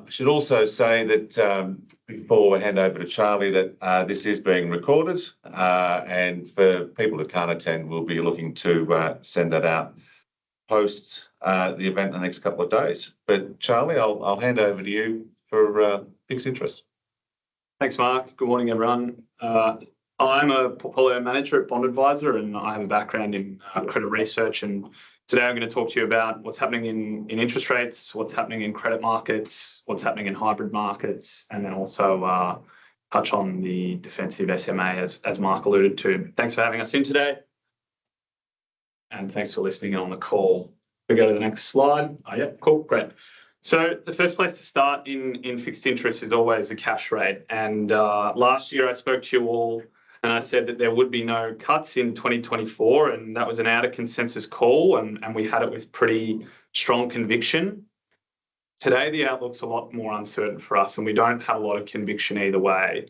Should also say that before we hand over to Charlie that this is being recorded, and for people who can't attend, we'll be looking to send that out post the event in the next couple of days. But Charlie, I'll hand over to you for fixed interest. Thanks, Mark. Good morning, everyone. I'm a portfolio manager at Bond Advisor, and I have a background in credit research. And today I'm going to talk to you about what's happening in interest rates, what's happening in credit markets, what's happening in hybrid markets, and then also touch on the defensive SMA, as Mark alluded to. Thanks for having us in today, and thanks for listening in on the call. We go to the next slide. Oh, yeah, cool, great. So the first place to start in fixed interest is always the cash rate. And last year I spoke to you all and I said that there would be no cuts in 2024, and that was an out of consensus call, and we had it with pretty strong conviction. Today the outlook's a lot more uncertain for us, and we don't have a lot of conviction either way.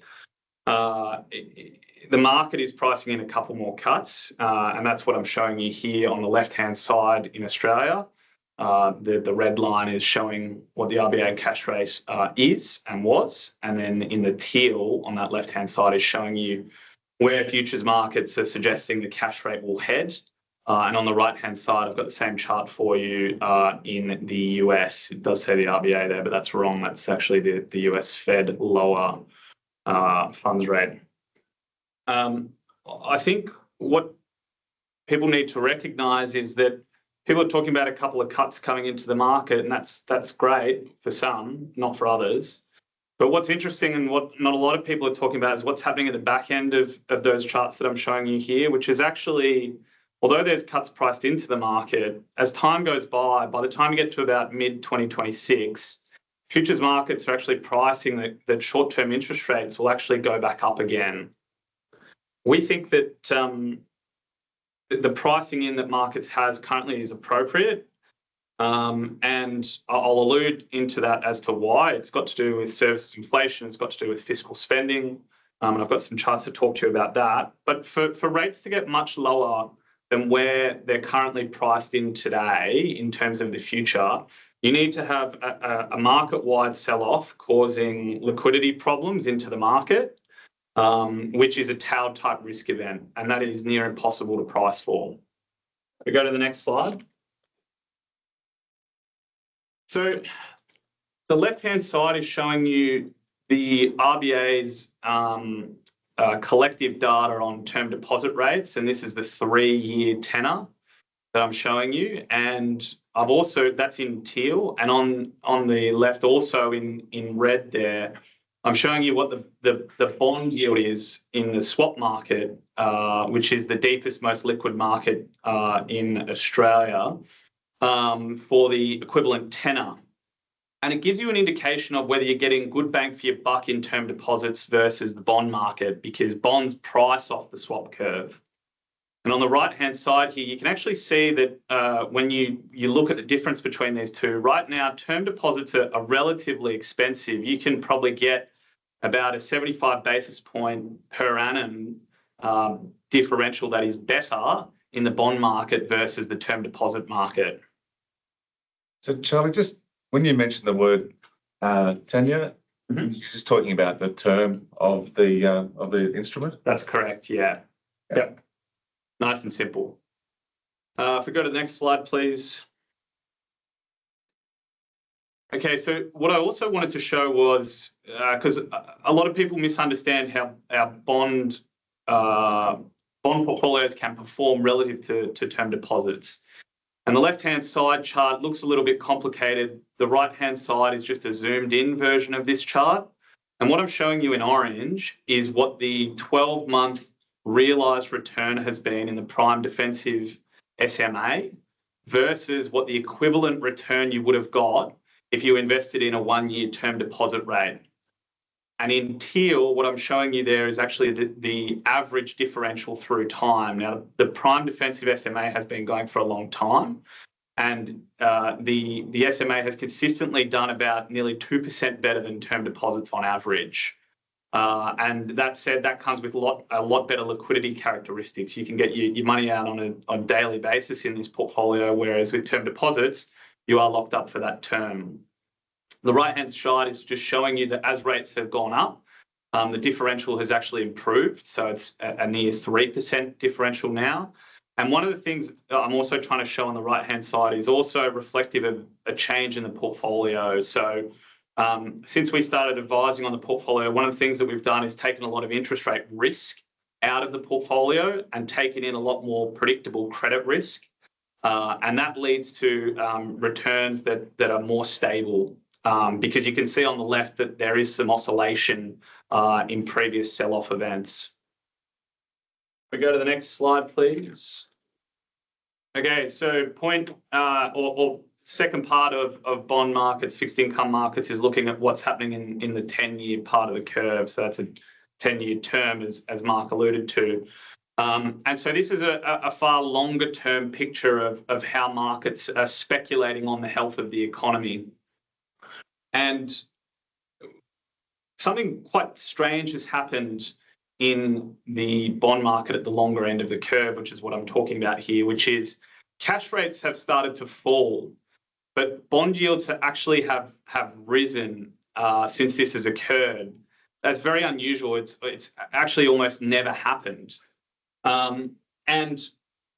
The market is pricing in a couple more cuts, and that's what I'm showing you here on the left-hand side in Australia. The red line is showing what the RBA cash rate is and was, and then in the teal on that left-hand side is showing you where futures markets are suggesting the cash rate will head. And on the right-hand side, I've got the same chart for you in the US. It does say the RBA there, but that's wrong. That's actually the US Fed lower funds rate. I think what people need to recognise is that people are talking about a couple of cuts coming into the market, and that's great for some, not for others. But what's interesting and what not a lot of people are talking about is what's happening at the back end of those charts that I'm showing you here, which is actually, although there's cuts priced into the market, as time goes by the time you get to about mid-2026, futures markets are actually pricing that short-term interest rates will actually go back up again. We think that the pricing in that markets has currently is appropriate, and I'll allude into that as to why. It's got to do with services inflation, it's got to do with fiscal spending, and I've got some charts to talk to you about that. But for rates to get much lower than where they're currently priced in today in terms of the future, you need to have a market-wide sell-off causing liquidity problems into the market, which is a tail-type risk event, and that is near impossible to price for. We go to the next slide. So the left-hand side is showing you the RBA's collective data on term deposit rates, and this is the 3-year tenor that I'm showing you. And I've also, that's in teal, and on the left also in red there, I'm showing you what the bond yield is in the swap market, which is the deepest, most liquid market in Australia, for the equivalent tenor. And it gives you an indication of whether you're getting good bang for your buck in term deposits versus the bond market, because bonds price off the swap curve. And on the right-hand side here, you can actually see that when you look at the difference between these two, right now, term deposits are relatively expensive. You can probably get about a 75 basis point per annum differential that is better in the bond market versus the term deposit market. So, Charlie, just when you mentioned the word tenure, you're just talking about the term of the instrument? That's correct, yeah. Yep. Nice and simple. If we go to the next slide, please. Okay, so what I also wanted to show was, because a lot of people misunderstand how our bond portfolios can perform relative to term deposits. And the left-hand side chart looks a little bit complicated. The right-hand side is just a zoomed-in version of this chart. And what I'm showing you in orange is what the 12-month realised return has been in the prime defensive SMA versus what the equivalent return you would have got if you invested in a 1-year term deposit rate. And in teal, what I'm showing you there is actually the average differential through time. Now, the prime defensive SMA has been going for a long time, and the SMA has consistently done about nearly 2% better than term deposits on average. And that said, that comes with a lot better liquidity characteristics. You can get your money out on a daily basis in this portfolio, whereas with term deposits, you are locked up for that term. The right-hand side is just showing you that as rates have gone up, the differential has actually improved. So it's a near 3% differential now. And one of the things I'm also trying to show on the right-hand side is also reflective of a change in the portfolio. So since we started advising on the portfolio, one of the things that we've done is taken a lot of interest rate risk out of the portfolio and taken in a lot more predictable credit risk. And that leads to returns that are more stable, because you can see on the left that there is some oscillation in previous sell-off events. We go to the next slide, please. Okay, so second part of bond markets, fixed income markets, is looking at what's happening in the 10-year part of the curve. So that's a 10-year term, as Mark alluded to. And so this is a far longer term picture of how markets are speculating on the health of the economy. And something quite strange has happened in the bond market at the longer end of the curve, which is what I'm talking about here, which is cash rates have started to fall, but bond yields actually have risen since this has occurred. That's very unusual. It's actually almost never happened. And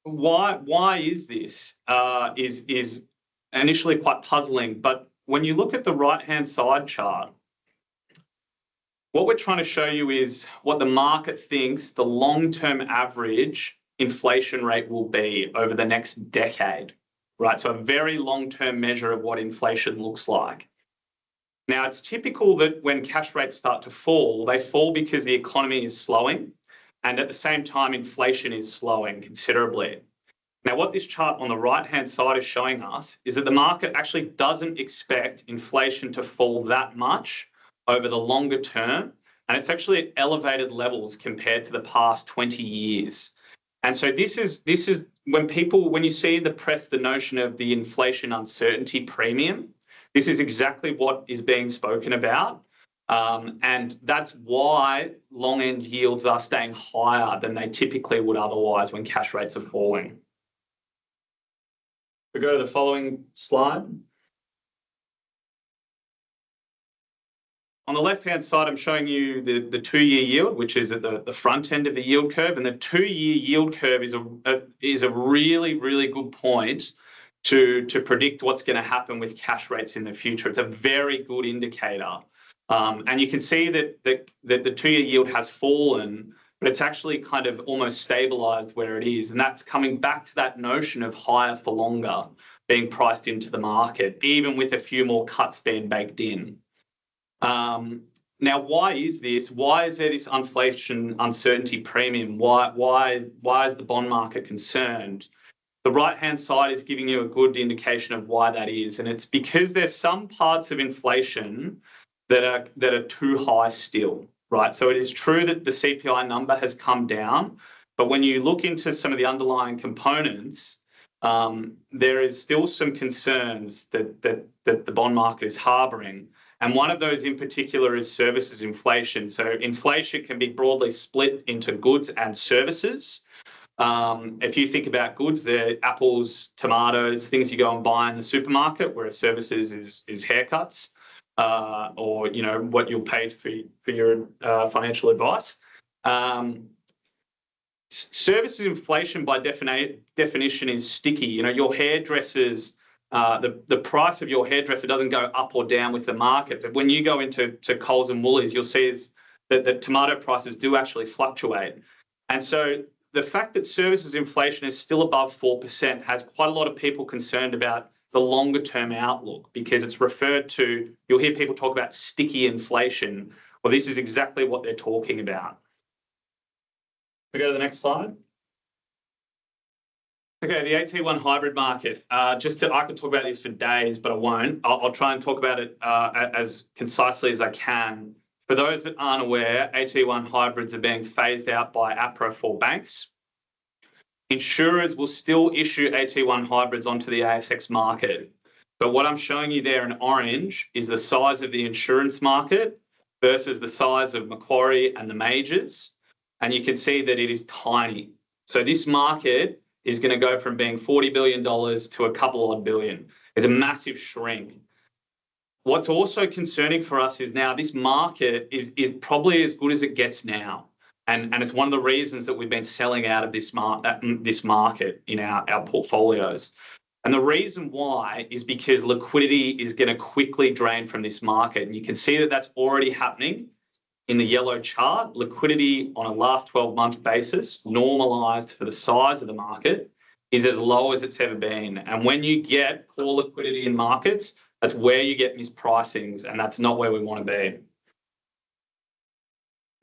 why is this? Is initially quite puzzling, but when you look at the right-hand side chart, what we're trying to show you is what the market thinks the long-term average inflation rate will be over the next decade, right? So a very long-term measure of what inflation looks like. Now, it's typical that when cash rates start to fall, they fall because the economy is slowing, and at the same time, inflation is slowing considerably. Now, what this chart on the right-hand side is showing us is that the market actually doesn't expect inflation to fall that much over the longer term, and it's actually at elevated levels compared to the past 20 years. And so this is when you see in the press the notion of the inflation uncertainty premium, this is exactly what is being spoken about. And that's why long end yields are staying higher than they typically would otherwise when cash rates are falling. We go to the following slide. On the left-hand side, I'm showing you the 2-year yield, which is at the front end of the yield curve. And the 2-year yield curve is a really, really good point to predict what's going to happen with cash rates in the future. It's a very good indicator. And you can see that the 2-year yield has fallen, but it's actually kind of almost stabilized where it is. And that's coming back to that notion of higher for longer being priced into the market, even with a few more cuts being baked in. Now, why is this? Why is there this inflation uncertainty premium? Why is the bond market concerned? The right-hand side is giving you a good indication of why that is. And it's because there's some parts of inflation that are too high still, right? So it is true that the CPI number has come down, but when you look into some of the underlying components, there is still some concerns that the bond market is harbouring. And one of those in particular is services inflation. So inflation can be broadly split into goods and services. If you think about goods, they're apples, tomatoes, things you go and buy in the supermarket, whereas services is haircuts, or what you'll pay for your financial advice. Services inflation by definition is sticky. Your hairdressers, the price of your hairdresser doesn't go up or down with the market. But when you go into Coles and Woolies, you'll see that the tomato prices do actually fluctuate. And so the fact that services inflation is still above 4% has quite a lot of people concerned about the longer term outlook, because it's referred to, you'll hear people talk about sticky inflation. Well, this is exactly what they're talking about. We go to the next slide. Okay, the AT1 hybrid market. I could talk about this for days, but I won't. I'll try and talk about it as concisely as I can. For those that aren't aware, AT1 hybrids are being phased out by APRA for banks. Insurers will still issue AT1 hybrids onto the ASX market. But what I'm showing you there in orange is the size of the insurance market versus the size of Macquarie and the majors. And you can see that it is tiny. So this market is going to go from being $40 billion to a couple odd billion. It's a massive shrink. What's also concerning for us is now this market is probably as good as it gets now. And it's one of the reasons that we've been selling out of this market in our portfolios. And the reason why is because liquidity is going to quickly drain from this market. And you can see that that's already happening in the yellow chart. Liquidity on a last 12-month basis, normalized for the size of the market, is as low as it's ever been. And when you get poor liquidity in markets, that's where you get mispricings, and that's not where we want to be.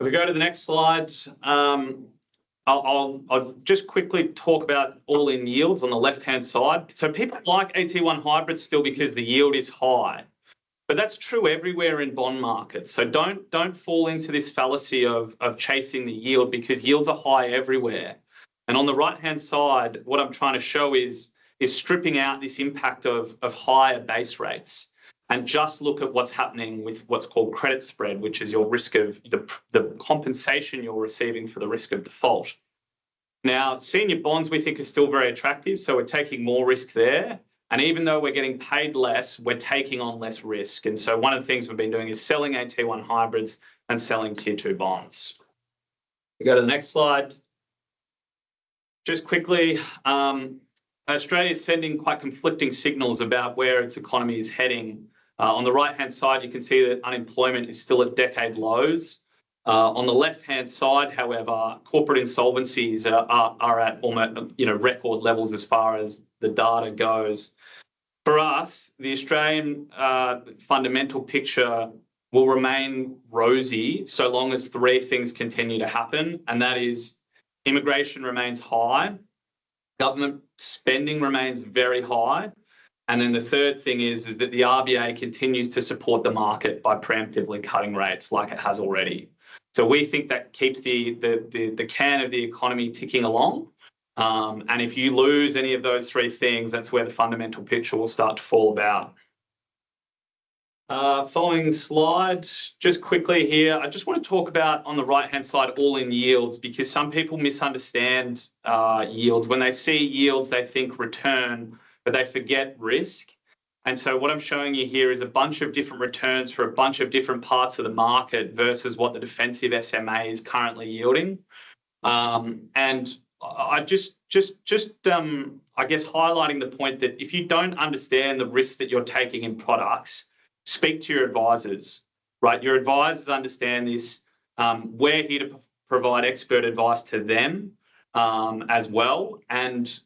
If we go to the next slide, I'll just quickly talk about all-in yields on the left-hand side. So people like AT1 hybrids still because the yield is high, but that's true everywhere in bond markets. So don't fall into this fallacy of chasing the yield, because yields are high everywhere. And on the right-hand side, what I'm trying to show is stripping out this impact of higher base rates, and just look at what's happening with what's called credit spread, which is your risk of the compensation you're receiving for the risk of default. Now, senior bonds we think are still very attractive, so we're taking more risk there. And even though we're getting paid less, we're taking on less risk. And so one of the things we've been doing is selling AT1 hybrids and selling Tier 2 bonds. We go to the next slide. Just quickly, Australia is sending quite conflicting signals about where its economy is heading. On the right-hand side, you can see that unemployment is still at decade lows. On the left-hand side, however, corporate insolvencies are at almost record levels as far as the data goes. For us, the Australian fundamental picture will remain rosy so long as three things continue to happen, and that is immigration remains high, government spending remains very high, and then the third thing is that the RBA continues to support the market by preemptively cutting rates like it has already. So we think that keeps the can of the economy ticking along. And if you lose any of those three things, that's where the fundamental picture will start to fall about. Following slide, just quickly here, I just want to talk about on the right-hand side all-in yields, because some people misunderstand yields. When they see yields, they think return, but they forget risk. And so what I'm showing you here is a bunch of different returns for a bunch of different parts of the market versus what the defensive SMA is currently yielding. And I just I guess highlighting the point that if you don't understand the risks that you're taking in products, speak to your advisors, right? Your advisors understand this. We're here to provide expert advice to them as well. And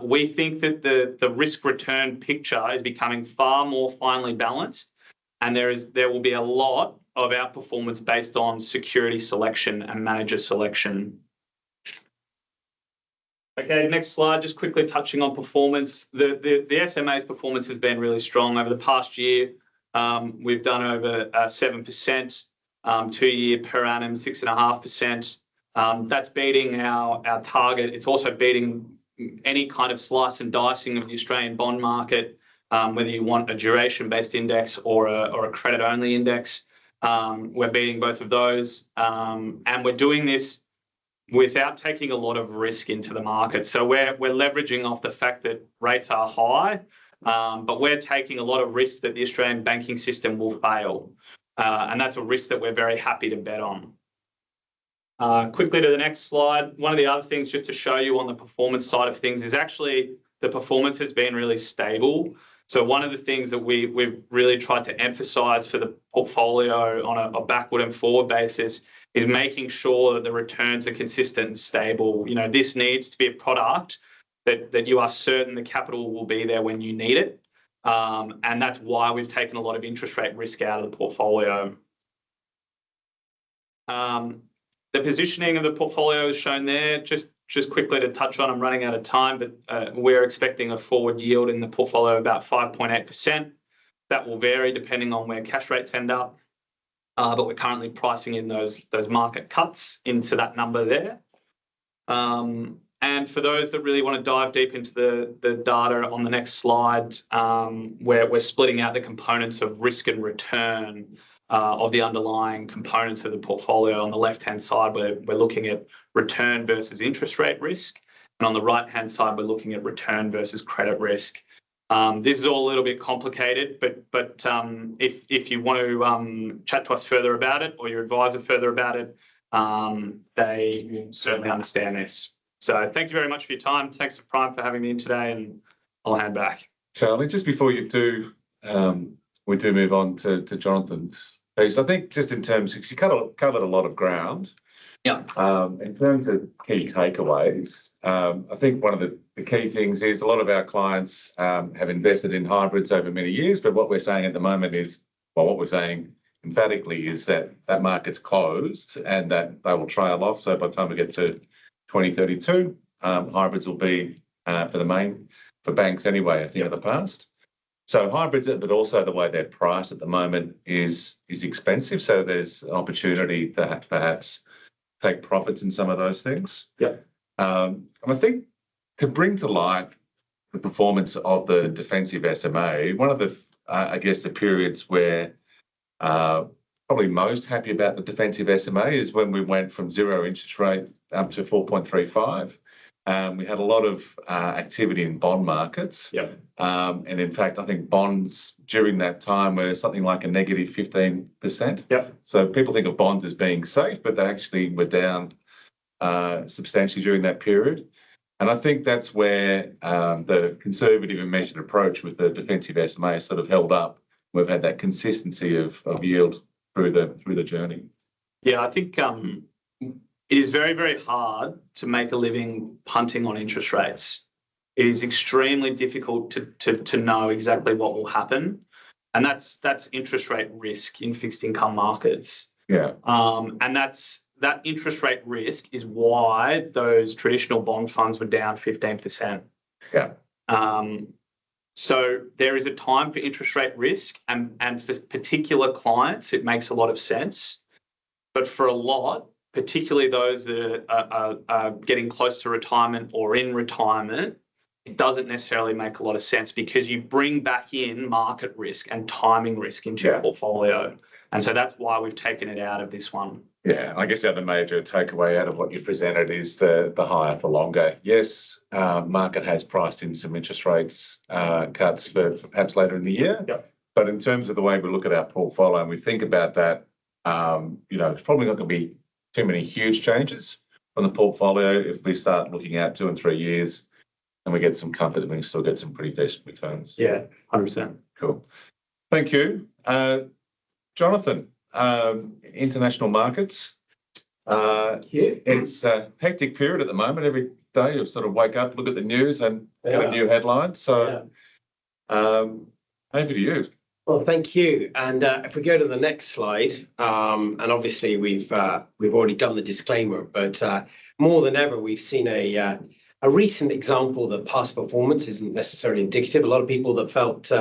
we think that the risk return picture is becoming far more finely balanced. And there will be a lot of outperformance based on security selection and manager selection. Okay, next slide, just quickly touching on performance. The SMA's performance has been really strong over the past year. We've done over 7%, 2-year per annum, 6.5%. That's beating our target. It's also beating any kind of slice and dicing of the Australian bond market, whether you want a duration-based index or a credit-only index. We're beating both of those. And we're doing this without taking a lot of risk into the market. So we're leveraging off the fact that rates are high, but we're taking a lot of risk that the Australian banking system will fail. And that's a risk that we're very happy to bet on. Quickly to the next slide. One of the other things just to show you on the performance side of things is actually the performance has been really stable. So one of the things that we've really tried to emphasize for the portfolio on a backward and forward basis is making sure that the returns are consistent and stable. You know, this needs to be a product that you are certain the capital will be there when you need it. And that's why we've taken a lot of interest rate risk out of the portfolio. The positioning of the portfolio is shown there. Just quickly to touch on, I'm running out of time, but we're expecting a forward yield in the portfolio of about 5.8%. That will vary depending on where cash rates end up. But we're currently pricing in those market cuts into that number there. And for those that really want to dive deep into the data on the next slide, where we're splitting out the components of risk and return of the underlying components of the portfolio. On the left-hand side, we're looking at return versus interest rate risk. And on the right-hand side, we're looking at return versus credit risk. This is all a little bit complicated, but if you want to chat to us further about it, or your advisor further about it, they certainly understand this. So thank you very much for your time. Thanks to Prime for having me in today, and I'll hand back. Charlie, just before you do, we do move on to Jonathan's piece. I think just in terms, because you covered a lot of ground. Yeah. In terms of key takeaways, I think one of the key things is a lot of our clients have invested in hybrids over many years, but what we're saying at the moment is, well, what we're saying emphatically is that market's closed and that they will trail off. So by the time we get to 2032, hybrids will be for banks anyway, I think, in the past. So hybrids, but also the way they're priced at the moment is expensive. So there's an opportunity to perhaps take profits in some of those things. Yeah. And I think to bring to light the performance of the defensive SMA, one of the, I guess, the periods where probably most happy about the defensive SMA is when we went from zero interest rate up to 4.35. We had a lot of activity in bond markets. Yeah. And in fact, I think bonds during that time were something like a negative 15%. Yeah. So people think of bonds as being safe, but they actually were down substantially during that period. And I think that's where the conservative and measured approach with the defensive SMA sort of held up. We've had that consistency of yield through the journey. Yeah, I think it is very, very hard to make a living punting on interest rates. It is extremely difficult to know exactly what will happen, and that's interest rate risk in fixed income markets. Yeah. And that interest rate risk is why those traditional bond funds were down 15%. Yeah. So there is a time for interest rate risk, and for particular clients, it makes a lot of sense. But for a lot, particularly those that are getting close to retirement or in retirement, it doesn't necessarily make a lot of sense because you bring back in market risk and timing risk into your portfolio. And so that's why we've taken it out of this one. Yeah, I guess the other major takeaway out of what you've presented is the higher for longer. Yes, market has priced in some interest rates cuts for perhaps later in the year. Yeah. But in terms of the way we look at our portfolio and we think about that, it's probably not going to be too many huge changes on the portfolio if we start looking out 2 and 3 years and we get some comfort that we can still get some pretty decent returns. Yeah, 100%. Cool. Thank you. Jonathan, international markets. It's a hectic period at the moment. Every day you sort of wake up, look at the news and get a new headline. So over to you. Well, thank you. And if we go to the next slide, and obviously we've already done the disclaimer, but more than ever, we've seen a recent example that past performance isn't necessarily indicative. A lot of people that felt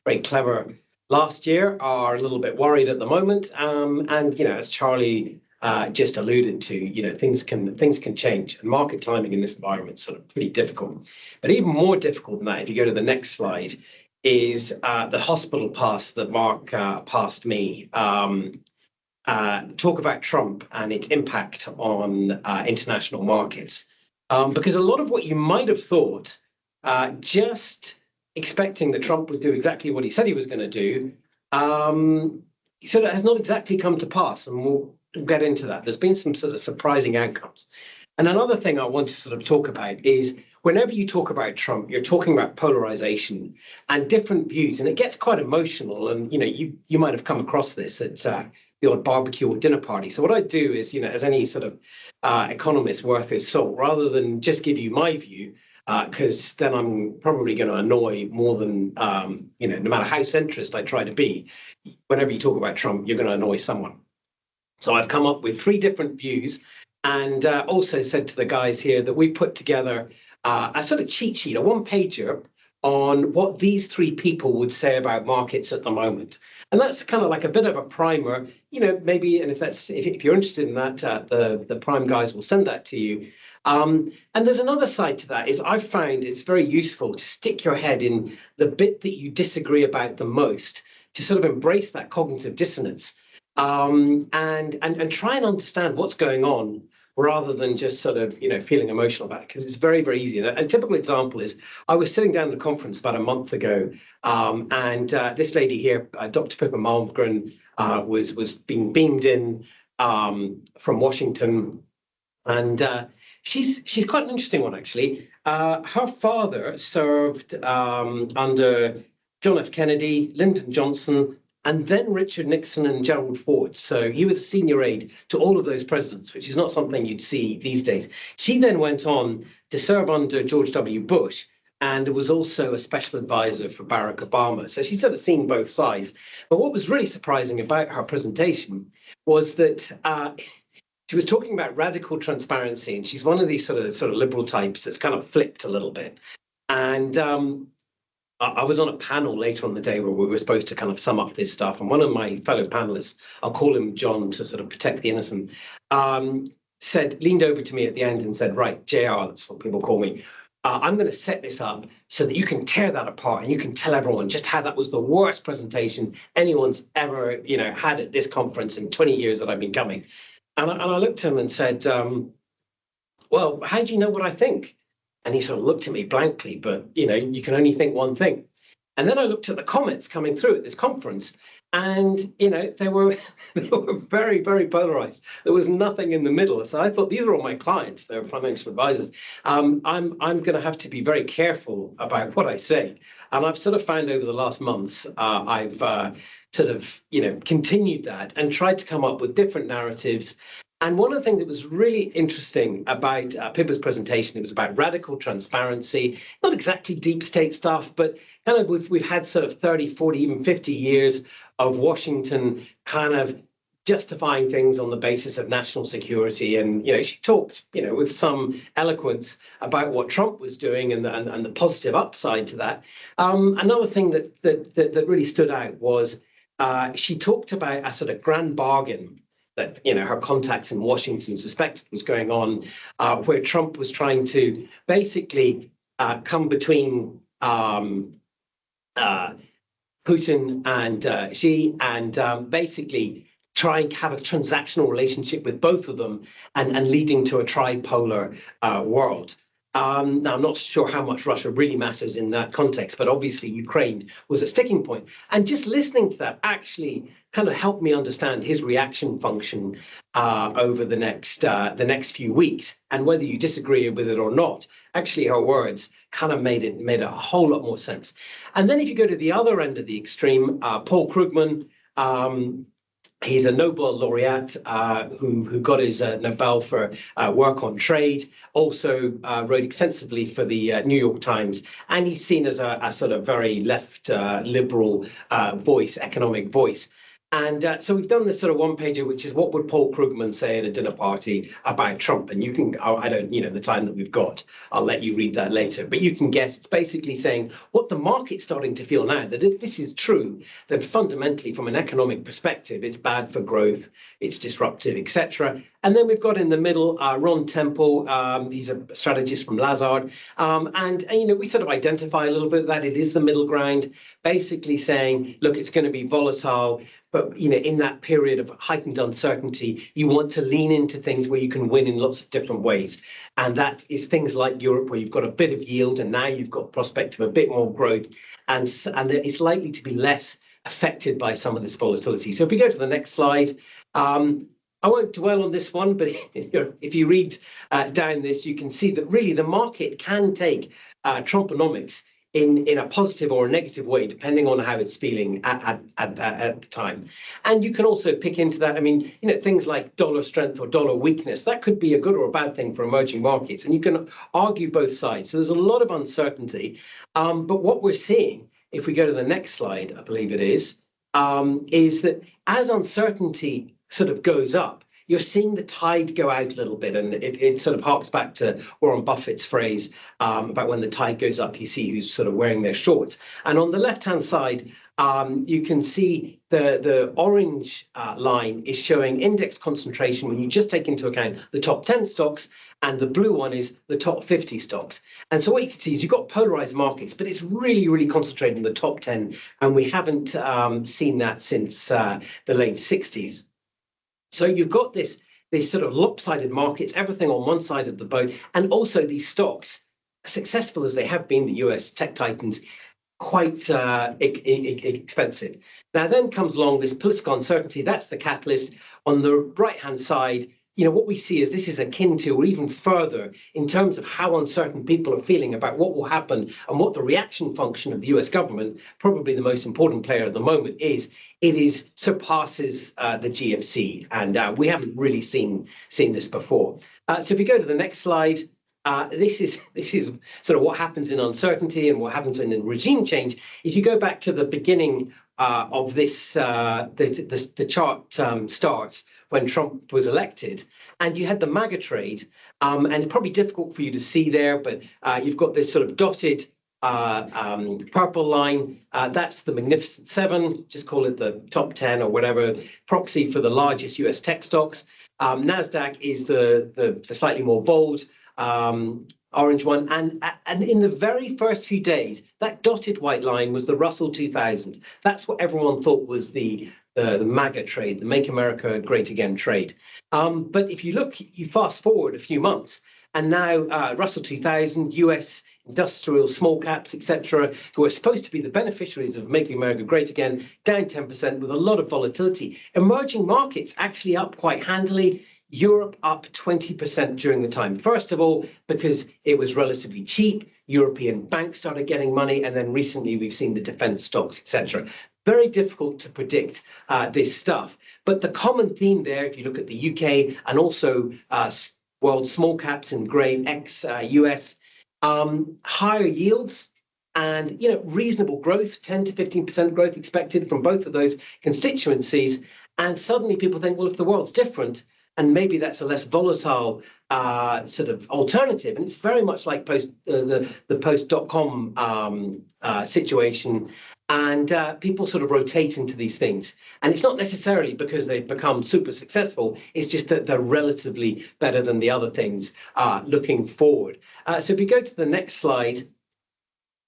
very clever last year are a little bit worried at the moment. And as Charlie just alluded to, things can change, and market timing in this environment is sort of pretty difficult. But even more difficult than that, if you go to the next slide, is the hospital pass that Mark passed me. Talk about Trump and its impact on international markets. Because a lot of what you might have thought, just expecting that Trump would do exactly what he said he was going to do, sort of has not exactly come to pass. And we'll get into that. There's been some sort of surprising outcomes. And another thing I want to sort of talk about is whenever you talk about Trump, you're talking about polarization and different views, and it gets quite emotional. And, you might have come across this at the odd barbecue or dinner party. So what I do is, as any sort of economist worth his salt, rather than just give you my view, because then I'm probably going to annoy more than, no matter how centrist I try to be, whenever you talk about Trump, you're going to annoy someone. So I've come up with 3 different views, and also said to the guys here that we put together a sort of cheat sheet, a 1-pager on what these 3 people would say about markets at the moment. And that's kind of like a bit of a primer, maybe, and if you're interested in that, the Prime guys will send that to you. And there's another side to that is I've found it's very useful to stick your head in the bit that you disagree about the most, to sort of embrace that cognitive dissonance, and try and understand what's going on rather than just sort of, feeling emotional about it, because it's very, very easy. And a typical example is I was sitting down at a conference about a month ago, and this lady here, Dr. Pippa Malmgren, was being beamed in from Washington, and she's quite an interesting one, actually. Her father served under John F. Kennedy, Lyndon Johnson, and then Richard Nixon and Gerald Ford. So he was a senior aide to all of those presidents, which is not something you'd see these days. She then went on to serve under George W. Bush and was also a special advisor for Barack Obama. So she's sort of seen both sides. But what was really surprising about her presentation was that she was talking about radical transparency, and she's one of these sort of liberal types that's kind of flipped a little bit. And I was on a panel later on the day where we were supposed to kind of sum up this stuff. And one of my fellow panelists, I'll call him John to sort of protect the innocent, leaned over to me at the end and said, right, JR, that's what people call me. I'm going to set this up so that you can tear that apart and you can tell everyone just how that was the worst presentation anyone's ever, had at this conference in 20 years that I've been coming. And I looked at him and said, well, how do you know what I think? And he sort of looked at me blankly, but, you can only think one thing. And then I looked at the comments coming through at this conference, and, they were very, very polarized. There was nothing in the middle. So I thought, these are all my clients. They're financial advisors. I'm going to have to be very careful about what I say. And I've sort of found over the last months, I've continued that and tried to come up with different narratives. And one of the things that was really interesting about Pippa's presentation, it was about radical transparency, not exactly deep state stuff, but kind of we've had sort of 30, 40, even 50 years of Washington kind of justifying things on the basis of national security. And, she talked, with some eloquence about what Trump was doing and the positive upside to that. Another thing that really stood out was she talked about a sort of grand bargain that her contacts in Washington suspected was going on, where Trump was trying to basically come between Putin and Xi, and basically try and have a transactional relationship with both of them, and leading to a tripolar world. Now, I'm not sure how much Russia really matters in that context, but obviously Ukraine was a sticking point. And just listening to that actually kind of helped me understand his reaction function over the next few weeks. And whether you disagree with it or not, actually her words kind of made a whole lot more sense. And then if you go to the other end of the extreme, Paul Krugman, he's a Nobel laureate who got his Nobel for work on trade, also wrote extensively for the New York Times, and he's seen as a sort of very left liberal voice, economic voice. And so we've done this sort of one-pager, which is what would Paul Krugman say at a dinner party about Trump? And you can, I don't, the time that we've got, I'll let you read that later. But you can guess, it's basically saying what the market's starting to feel now, that if this is true, then fundamentally from an economic perspective, it's bad for growth, it's disruptive, etc. And then we've got in the middle, Ron Temple, he's a strategist from Lazard. And we sort of identify a little bit that it is the middle ground, basically saying, look, it's going to be volatile. But, in that period of heightened uncertainty, you want to lean into things where you can win in lots of different ways. And that is things like Europe, where you've got a bit of yield and now you've got prospect of a bit more growth. And it's likely to be less affected by some of this volatility. So if we go to the next slide, I won't dwell on this one, but if you read down this, you can see that really the market can take Trumponomics in a positive or a negative way, depending on how it's feeling at the time. And you can also pick into that. I mean, things like dollar strength or dollar weakness, that could be a good or a bad thing for emerging markets. And you can argue both sides. So there's a lot of uncertainty. But what we're seeing, if we go to the next slide, I believe it is that as uncertainty sort of goes up, you're seeing the tide go out a little bit, and it sort of harks back to Warren Buffett's phrase about when the tide goes up, you see who's sort of wearing their shorts. And on the left-hand side, you can see the orange line is showing index concentration when you just take into account the top 10 stocks, and the blue one is the top 50 stocks. And so what you can see is you've got polarized markets, but it's really, really concentrated in the top 10, and we haven't seen that since the late 60s. So you've got this these sort of lopsided markets, everything on one side of the boat, and also these stocks, successful as they have been, the US tech titans, quite expensive. Now then comes along this political uncertainty. That's the catalyst. On the right-hand side, what we see is this is akin to, or even further, in terms of how uncertain people are feeling about what will happen and what the reaction function of the US government, probably the most important player at the moment, is. It surpasses the GFC, and we haven't really seen this before. So if you go to the next slide. This is sort of what happens in uncertainty and what happens in a regime change. If you go back to the beginning of this, the chart starts when Trump was elected, and you had the MAGA trade, and probably difficult for you to see there, but you've got this sort of dotted purple line. That's the Magnificent Seven, just call it the top 10 or whatever, proxy for the largest US tech stocks. NASDAQ is the slightly more bold orange one, and in the very first few days, that dotted white line was the Russell 2000. That's what everyone thought was the MAGA trade, the Make America Great Again trade. But if you fast forward a few months, and now Russell 2000, US industrial small caps, etc., who are supposed to be the beneficiaries of making America great again, down 10% with a lot of volatility. Emerging markets actually up quite handily. Europe up 20% during the time. First of all, because it was relatively cheap, European banks started getting money, and then recently we've seen the defense stocks, etc. Very difficult to predict this stuff. But the common theme there, if you look at the UK and also world small caps in grey ex-US, higher yields and reasonable growth, 10 to 15% growth expected from both of those constituencies. And suddenly people think, well, if the world's different, and maybe that's a less volatile sort of alternative. And it's very much like the post.com situation. And people sort of rotate into these things. And it's not necessarily because they've become super successful. It's just that they're relatively better than the other things looking forward. So if you go to the next slide,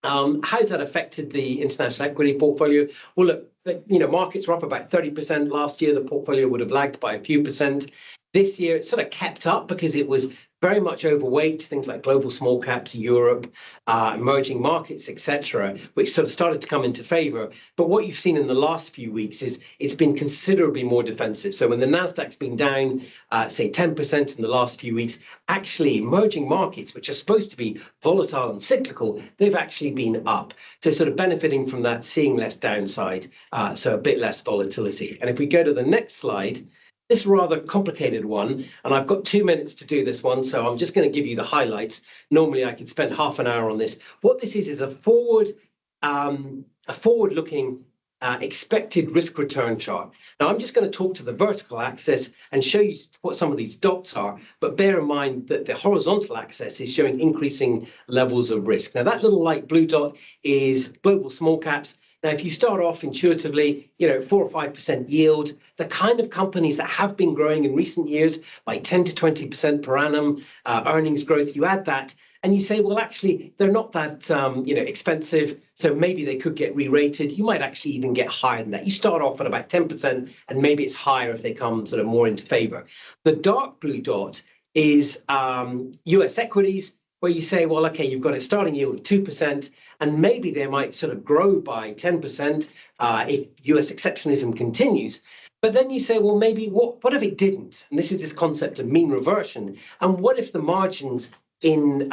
how's that affected the international equity portfolio? Well, look, markets were up about 30% last year. The portfolio would have lagged by a few percent. This year, it sort of kept up because it was very much overweight, things like global small caps, Europe, emerging markets, etc., which sort of started to come into favor. But what you've seen in the last few weeks is it's been considerably more defensive. So when the NASDAQ's been down, say 10% in the last few weeks, actually emerging markets, which are supposed to be volatile and cyclical, they've actually been up. So sort of benefiting from that, seeing less downside, so a bit less volatility. And if we go to the next slide, this rather complicated one, and I've got 2 minutes to do this one, so I'm just going to give you the highlights. Normally, I could spend half an hour on this. What this is a forward-looking expected risk return chart. Now, I'm just going to talk to the vertical axis and show you what some of these dots are, but bear in mind that the horizontal axis is showing increasing levels of risk. Now, that little light blue dot is global small caps. Now, if you start off intuitively, 4 or 5% yield, the kind of companies that have been growing in recent years by 10 to 20% per annum earnings growth, you add that and you say, well, actually, they're not that expensive, so maybe they could get re-rated. You might actually even get higher than that. You start off at about 10%, and maybe it's higher if they come sort of more into favor. The dark blue dot is US equities, where you say, well, okay, you've got a starting yield of 2%, and maybe they might sort of grow by 10% if US exceptionalism continues. But then you say, well, maybe what if it didn't? And this is this concept of mean reversion. And what if the margins in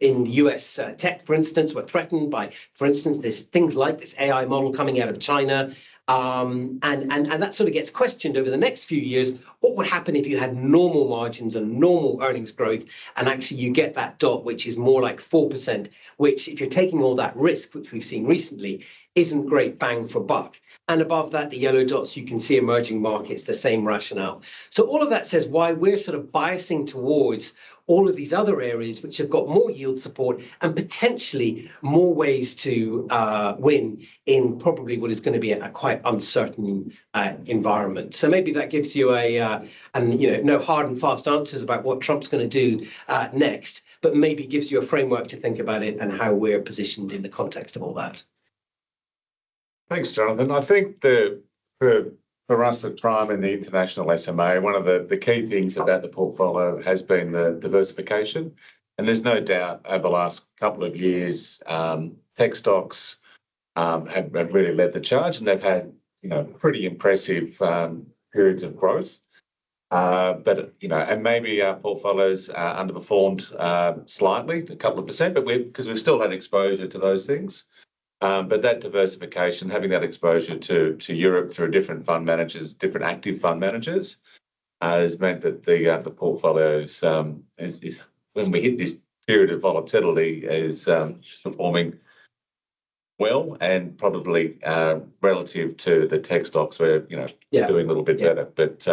US tech, for instance, were threatened by, for instance, there's things like this AI model coming out of China, and that sort of gets questioned over the next few years. What would happen if you had normal margins and normal earnings growth, and actually you get that dot, which is more like 4%, which if you're taking all that risk, which we've seen recently, isn't great bang for buck. And above that, the yellow dots, you can see emerging markets, the same rationale. So all of that says why we're sort of biasing towards all of these other areas which have got more yield support and potentially more ways to win in probably what is going to be a quite uncertain environment. So maybe that gives you no hard and fast answers about what Trump's going to do next, but maybe gives you a framework to think about it and how we're positioned in the context of all that. Thanks, Jonathan. I think for for us at Prime and the International SMA, one of the key things about the portfolio has been the diversification. And there's no doubt over the last couple of years, tech stocks have really led the charge, and they've had pretty impressive periods of growth. But and maybe our portfolios underperformed slightly, a couple of percent, but because we've still had exposure to those things. But that diversification, having that exposure to Europe through different fund managers, different active fund managers, has meant that the portfolios is when we hit this period of volatility is performing well, and probably relative to the tech stocks, we're doing a little bit better. But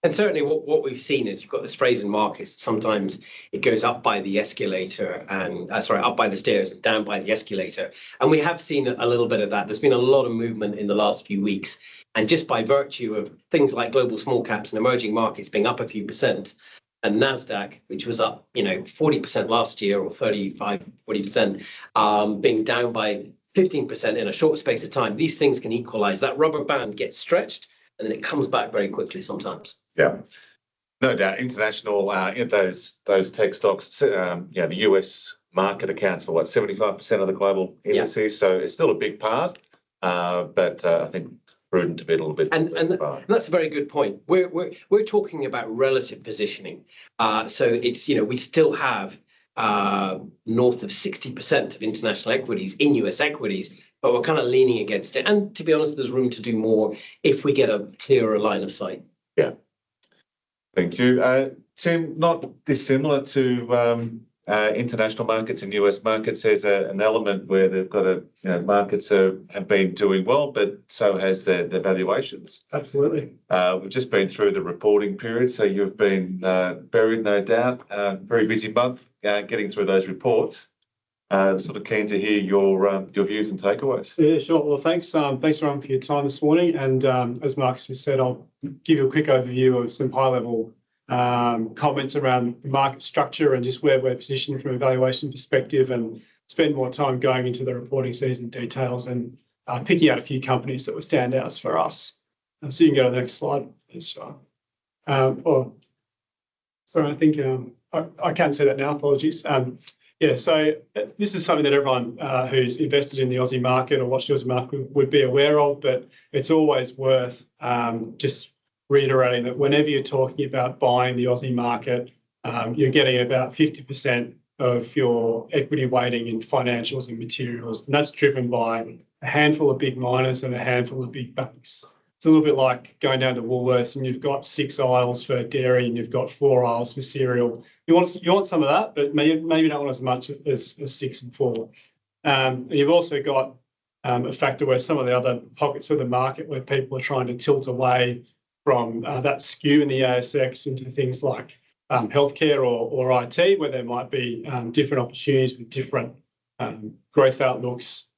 and certainly what we've seen is you've got this phrase in markets, sometimes it goes up by the escalator and up by the stairs and down by the escalator. And we have seen a little bit of that. There's been a lot of movement in the last few weeks. And just by virtue of things like global small caps and emerging markets being up a few percent, and NASDAQ, which was up 40% last year, or 40%, being down by 15% in a short space of time, these things can equalize. That rubber band gets stretched, and then it comes back very quickly sometimes. Yeah, no doubt. International, those tech stocks, the US market accounts for 75% of the global indices, so it's still a big part. But I think prudent to be a little bit and that's a very good point. We're talking about relative positioning. So it's we still have north of 60% of international equities in US equities, but we're kind of leaning against it. And to be honest, there's room to do more if we get a clearer line of sight. Yeah. Thank you. Tim, not dissimilar to international markets and US markets, there's an element where they've got markets have been doing well, but so has their valuations. Absolutely. We've just been through the reporting period, so you've been buried, no doubt. Very busy month getting through those reports. Sort of keen to hear your views and takeaways. Yeah, sure. Well, thanks everyone for your time this morning. And as Marcus has said, I'll give you a quick overview of some high-level comments around the market structure and just where we're positioned from a valuation perspective, and spend more time going into the reporting season details and picking out a few companies that were standouts for us. So you can go to the next slide, please, Sean. Sorry, I think I can't say that now. Apologies. So this is something that everyone who's invested in the Aussie market or watched the Aussie market would be aware of, but it's always worth just reiterating that whenever you're talking about buying the Aussie market, you're getting about 50% of your equity weighting in financials and materials, and that's driven by a handful of big miners and a handful of big banks. It's a little bit like going down to Woolworths and you've got 6 aisles for dairy and you've got 4 aisles for cereal. You want some of that, but maybe not want as much as 6 and 4. And you've also got a factor where some of the other pockets of the market where people are trying to tilt away from that skew in the ASX into things like healthcare or IT, where there might be different opportunities with different growth outlooks,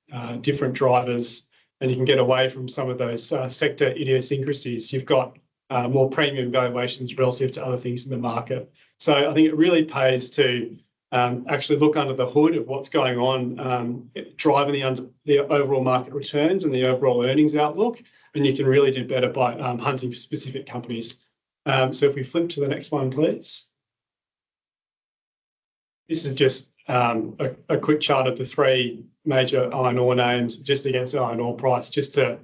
different drivers, and you can get away from some of those sector idiosyncrasies. You've got more premium valuations relative to other things in the market. So I think it really pays to actually look under the hood of what's going on, driving the overall market returns and the overall earnings outlook, and you can really do better by hunting for specific companies. So if we flip to the next one, please. This is just a quick chart of the 3 major iron ore names just against the iron ore price, just to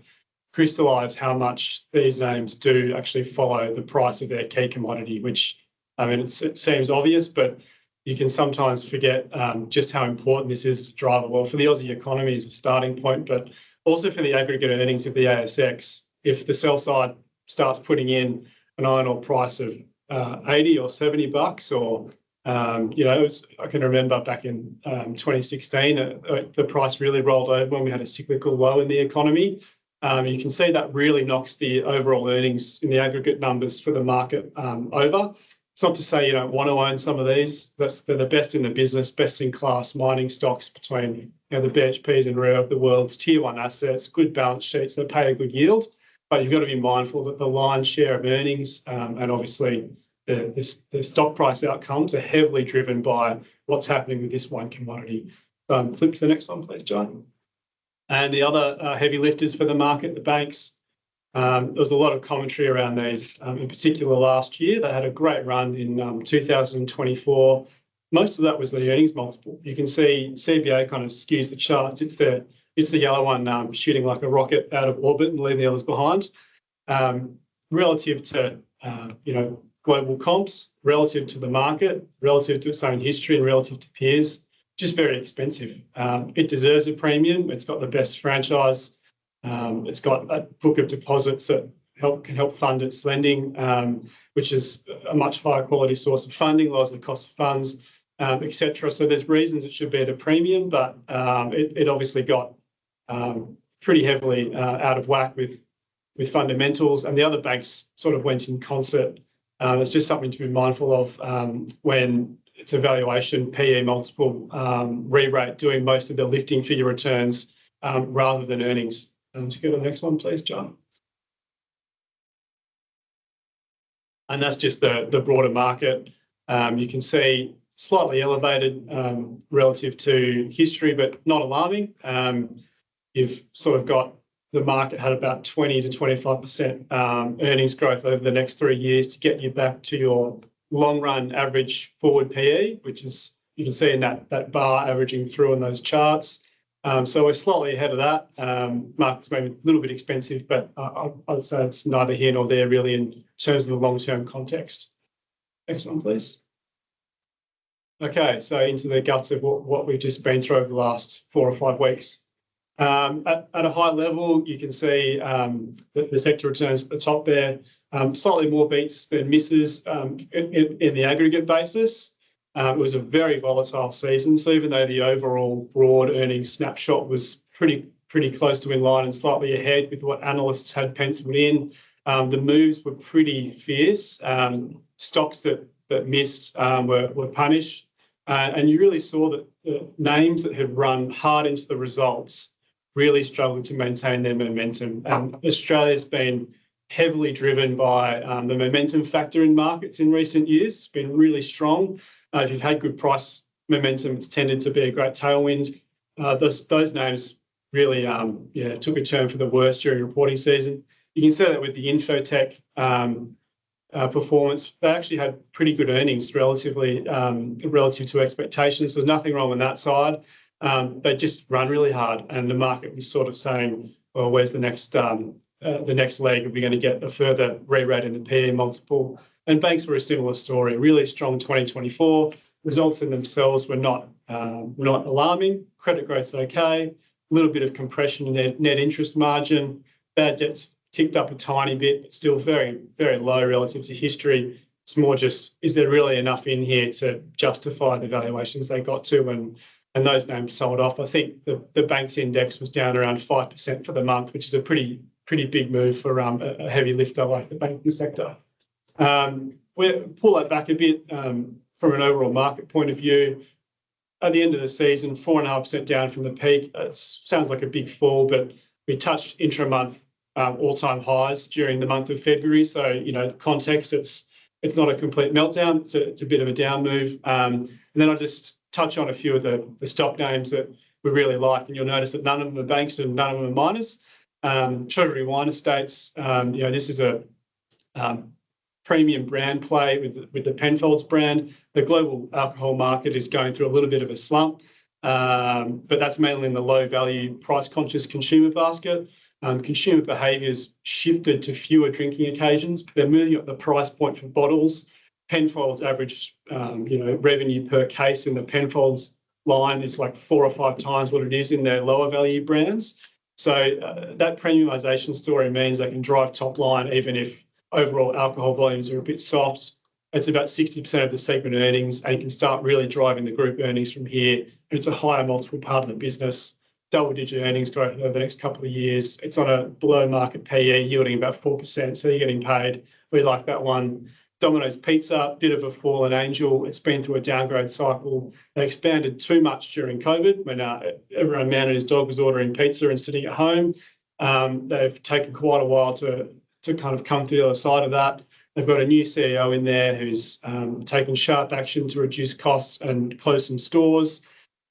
crystallise how much these names do actually follow the price of their key commodity, which, I mean, it seems obvious, but you can sometimes forget just how important this is to drive it. Well, for the Aussie economy as a starting point, but also for the aggregate earnings of the ASX. If the sell side starts putting in an iron ore price of 80 or 70 bucks, or I can remember back in 2016, the price really rolled over when we had a cyclical low in the economy. You can see that really knocks the overall earnings in the aggregate numbers for the market over. It's not to say you don't want to own some of these. They're the best in the business, best in class mining stocks between the BHPs and Rio of the world's tier 1 assets, good balance sheets that pay a good yield. But you've got to be mindful that the lion's share of earnings and obviously the stock price outcomes are heavily driven by what's happening with this one commodity. Flip to the next one, please, John. And the other heavy lifters for the market, the banks, There was a lot of commentary around these, in particular last year. They had a great run in 2024. Most of that was the earnings multiple. You can see CBA kind of skews the charts. It's the yellow one shooting like a rocket out of orbit and leaving the others behind. Relative to global comps, relative to the market, relative to its own history, and relative to peers, just very expensive. It deserves a premium. It's got the best franchise. It's got a book of deposits that can help fund its lending, which is a much higher quality source of funding, lowers the cost of funds, etc. So there's reasons it should be at a premium, but it obviously got pretty heavily out of whack with fundamentals, and the other banks sort of went in concert. It's just something to be mindful of when it's a valuation, PE multiple, re-rate doing most of the lifting for your returns rather than earnings. Just go to the next one, please, John. And that's just the broader market. You can see slightly elevated relative to history, but not alarming. You've sort of got the market had about 20 to 25% earnings growth over the next 3 years to get you back to your long run average forward PE, which is, you can see in that bar averaging through in those charts. So we're slightly ahead of that. Market's maybe a little bit expensive, but I'd say it's neither here nor there really in terms of the long-term context. Next one, please. Okay, so into the guts of what we've just been through over the last 4 or 5 weeks. At a high level, you can see the sector returns at the top there, slightly more beats than misses in the aggregate basis. It was a very volatile season, so even though the overall broad earnings snapshot was pretty close to in line and slightly ahead with what analysts had penciled in, the moves were pretty fierce. Stocks that missed were punished, and you really saw that the names that had run hard into the results really struggled to maintain their momentum. Australia's been heavily driven by the momentum factor in markets in recent years. It's been really strong. If you've had good price momentum, it's tended to be a great tailwind. Those names really took a turn for the worse during reporting season. You can see that with the infotech performance. They actually had pretty good earnings relative to expectations. There's nothing wrong on that side. They just run really hard, and the market was sort of saying, well, where's the next leg? Are we going to get a further re-rate in the PE multiple? And banks were a similar story. Really strong 2024. Results in themselves were not alarming. Credit growth's okay. A little bit of compression in net interest margin. Bad debts ticked up a tiny bit, but still very, very low relative to history. It's more just, is there really enough in here to justify the valuations they got to? And those names sold off. I think the banks index was down around 5% for the month, which is a pretty big move for a heavy lifter like the banking sector. We'll pull that back a bit from an overall market point of view. At the end of the season, 4.5% down from the peak. It sounds like a big fall, but we touched intra-month all-time highs during the month of February. So, context, it's not a complete meltdown. It's a bit of a down move. And then I'll just touch on a few of the stock names that we really like, and you'll notice that none of them are banks and none of them are miners. Treasury Wine Estates, this is a premium brand play with the Penfolds brand. The global alcohol market is going through a little bit of a slump, but that's mainly in the low-value, price-conscious consumer basket. Consumer behaviour's shifted to fewer drinking occasions. They're moving up the price point for bottles. Penfolds average, revenue per case in the Penfolds line is like 4 or 5 times what it is in their lower value brands. So that premiumisation story means they can drive top line even if overall alcohol volumes are a bit soft. It's about 60% of the segment earnings, and you can start really driving the group earnings from here. And it's a higher multiple part of the business. Double-digit earnings growth over the next couple of years. It's on a below-market PE yielding about 4%, so you're getting paid. We like that one. Domino's Pizza, bit of a fallen angel. It's been through a downgrade cycle. They expanded too much during COVID when everyone, man and his dog, was ordering pizza and sitting at home. They've taken quite a while to kind of come to the other side of that. They've got a new CEO in there who's taken sharp action to reduce costs and close some stores.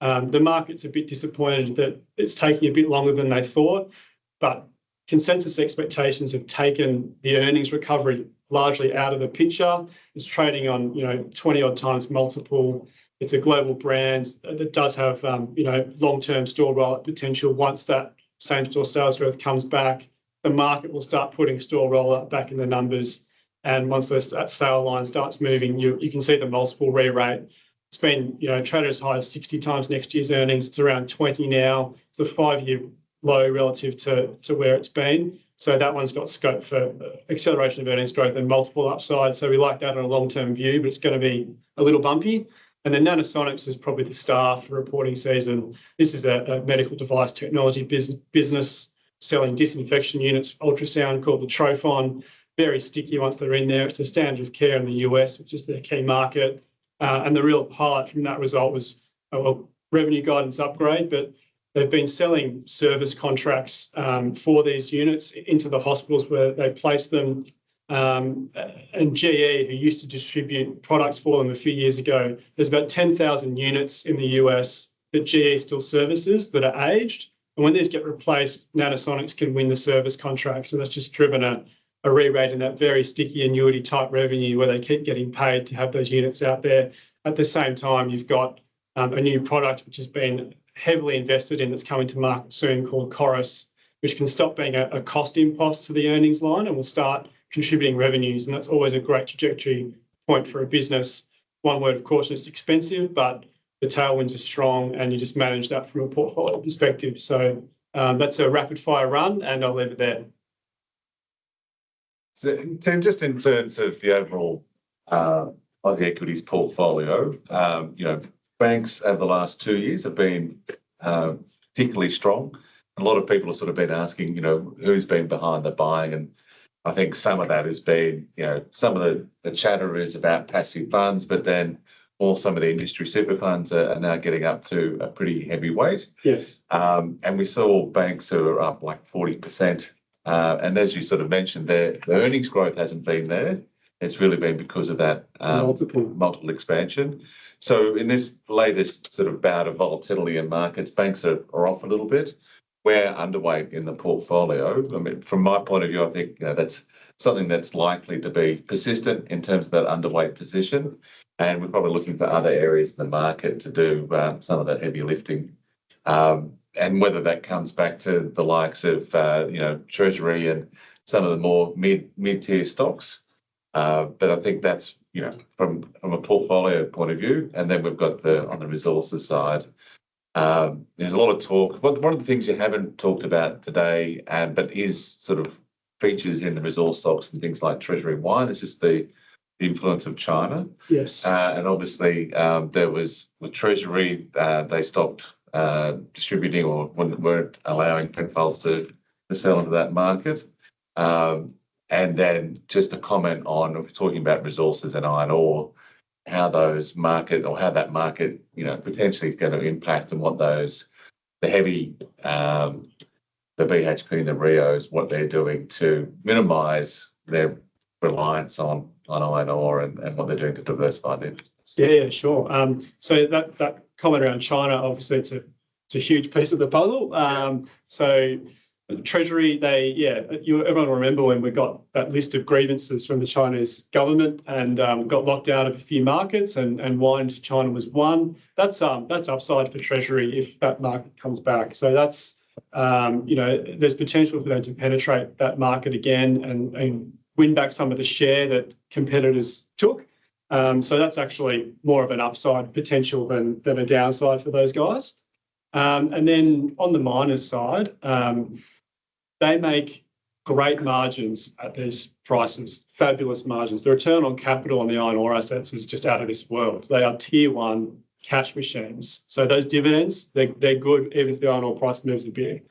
The market's a bit disappointed that it's taking a bit longer than they thought, but consensus expectations have taken the earnings recovery largely out of the picture. It's trading on 20 odd times multiple. It's a global brand that does have long-term store rollout potential. Once that same-store sales growth comes back, the market will start putting store rollout back in the numbers. And once that sale line starts moving, you can see the multiple re-rate. It's been traded as high as 60 times next year's earnings. It's around 20 now. It's a 5-year low relative to where it's been. So that one's got scope for acceleration of earnings growth and multiple upside. So we like that on a long-term view, but it's going to be a little bumpy. And then Nanosonics is probably the star for reporting season. This is a medical device technology business selling disinfection units for ultrasound called the Trophon. Very sticky once they're in there. It's the standard of care in the US, which is their key market. And the real highlight from that result was a revenue guidance upgrade, but they've been selling service contracts for these units into the hospitals where they place them. And GE, who used to distribute products for them a few years ago, there's about 10,000 units in the US that GE still services that are aged. And when these get replaced, Nanosonics can win the service contracts. And that's just driven a re-rate in that very sticky annuity type revenue where they keep getting paid to have those units out there. At the same time, you've got a new product which has been heavily invested in that's coming to market soon called Chorus, which can stop being a cost impost to the earnings line and will start contributing revenues. And that's always a great trajectory point for a business. One word of caution, it's expensive, but the tailwinds are strong and you just manage that from a portfolio perspective. So that's a rapid fire run and I'll leave it there. So, Tim, just in terms of the overall Aussie equities portfolio, banks over the last 2 years have been particularly strong. A lot of people have sort of been asking, who's been behind the buying, and I think some of that has been, some of the chatter is about passive funds, but then all some of the industry super funds are now getting up to a pretty heavy weight. Yes. And we saw banks who are up like 40%. And as you sort of mentioned, the earnings growth hasn't been there. It's really been because of that multiple expansion. So in this latest sort of bout of volatility in markets, banks are off a little bit. We're underweight in the portfolio. I mean, from my point of view, I think that's something that's likely to be persistent in terms of that underweight position. And we're probably looking for other areas in the market to do some of that heavy lifting. And whether that comes back to the likes of, Treasury and some of the more mid-tier stocks. But I think that's, from a portfolio point of view. And then we've got on the resources side, there's a lot of talk. One of the things you haven't talked about today, but is sort of features in the resource stocks and things like Treasury Wine, is just the influence of China. Yes. And obviously there was with Treasury, they stopped distributing or weren't allowing Penfolds to sell into that market. And then just a comment on, if we're talking about resources and iron ore, how that market, potentially is going to impact and what the heavy, the BHP and the Rios, what they're doing to minimise their reliance on iron ore and what they're doing to diversify their business. Yeah, sure. So that comment around China, obviously it's a huge piece of the puzzle. So Treasury, everyone will remember when we got that list of grievances from the Chinese government and got locked out of a few markets, and wine to China was one. That's upside for Treasury if that market comes back. So that's there's potential for them to penetrate that market again and win back some of the share that competitors took. So that's actually more of an upside potential than a downside for those guys. And then on the miners side, they make great margins at these prices, fabulous margins. The return on capital on the iron ore assets is just out of this world. They are tier one cash machines. So those dividends, they're good even if the iron ore price moves a bit.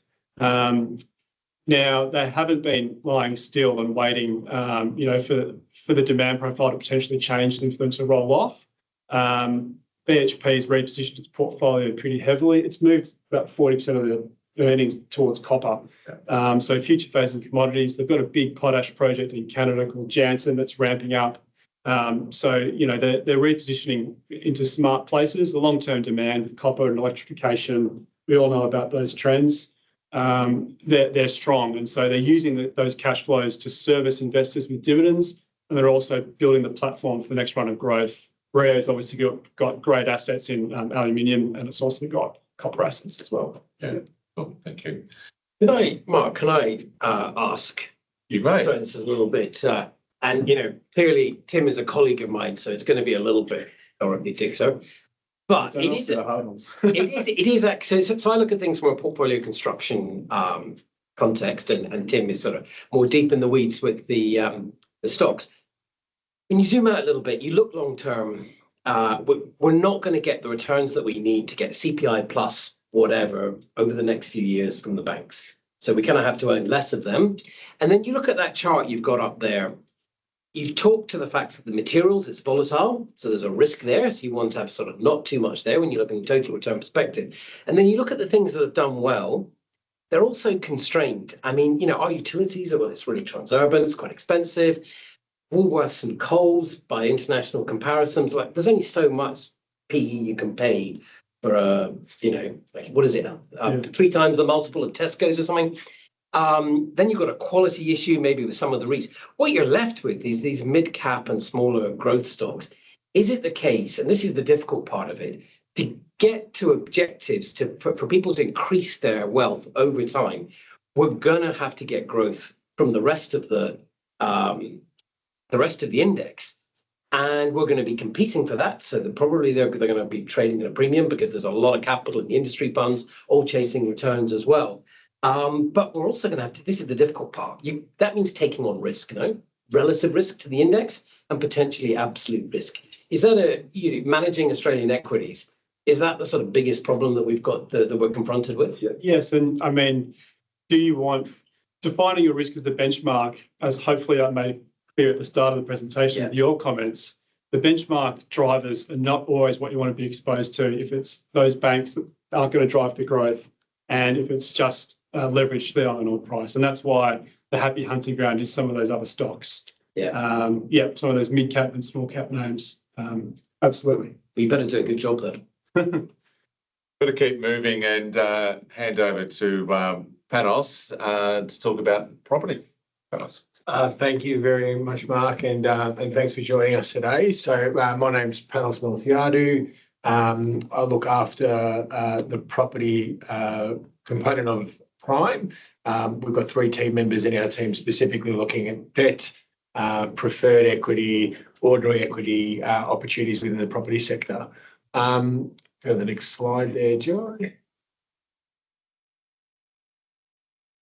Now, they haven't been lying still and waiting, for the demand profile to potentially change and for them to roll off. BHP's repositioned its portfolio pretty heavily. It's moved about 40% of the earnings towards copper. So future-facing commodities, they've got a big potash project in Canada called Jansen that's ramping up. So they're repositioning into smart places. The long-term demand with copper and electrification, we all know about those trends. they're strong. And so they're using those cash flows to service investors with dividends, and they're also building the platform for the next run of growth. Rio's obviously got great assets in aluminium, and it's also got copper assets as well. Yeah, cool. Thank you. Mark, can I ask? You may. So this is a little bit, and clearly Tim is a colleague of mine, so it's going to be a little bit horribly so. But it is actually, so I look at things from a portfolio construction context, and Tim is sort of more deep in the weeds with the stocks. When you zoom out a little bit, you look long term, we're not going to get the returns that we need to get CPI plus whatever over the next few years from the banks. So we kind of have to own less of them. And then you look at that chart you've got up there. You've talked to the fact that the materials, it's volatile. So there's a risk there. So you want to have sort of not too much there when you look in a total return perspective. And then you look at the things that have done well. They're also constrained. I mean, our utilities, well, it's really Transurban, it's quite expensive. Woolworths and Coles, by international comparisons, like there's only so much PE you can pay for what is it? 3 times the multiple of Tesco's or something. Then you've got a quality issue, maybe with some of the REITs. What you're left with is these mid-cap and smaller growth stocks. Is it the case, and this is the difficult part of it, to get to objectives for people to increase their wealth over time, we're going to have to get growth from the rest of the index. And we're going to be competing for that. So they're going to be trading at a premium because there's a lot of capital in the industry funds, all chasing returns as well. But we're also going to have to, this is the difficult part. That means taking on risk, relative risk to the index and potentially absolute risk. Is that managing Australian equities? Is that the sort of biggest problem that we've got that we're confronted with? Yes. And I mean, do you want defining your risk as the benchmark, as hopefully I made clear at the start of the presentation, your comments, the benchmark drivers are not always what you want to be exposed to if it's those banks that aren't going to drive the growth and if it's just leverage to the iron ore price. And that's why the happy hunting ground is some of those other stocks. Some of those mid-cap and small-cap names. Absolutely. We better do a good job then. Better keep moving and hand over to Panos to talk about property. Panos. Thank you very much, Mark, and thanks for joining us today. So my name's Panos Melthiadu. I look after the property component of Prime. We've got 3 team members in our team specifically looking at debt, preferred equity, ordinary equity opportunities within the property sector. Go to the next slide there, Joy.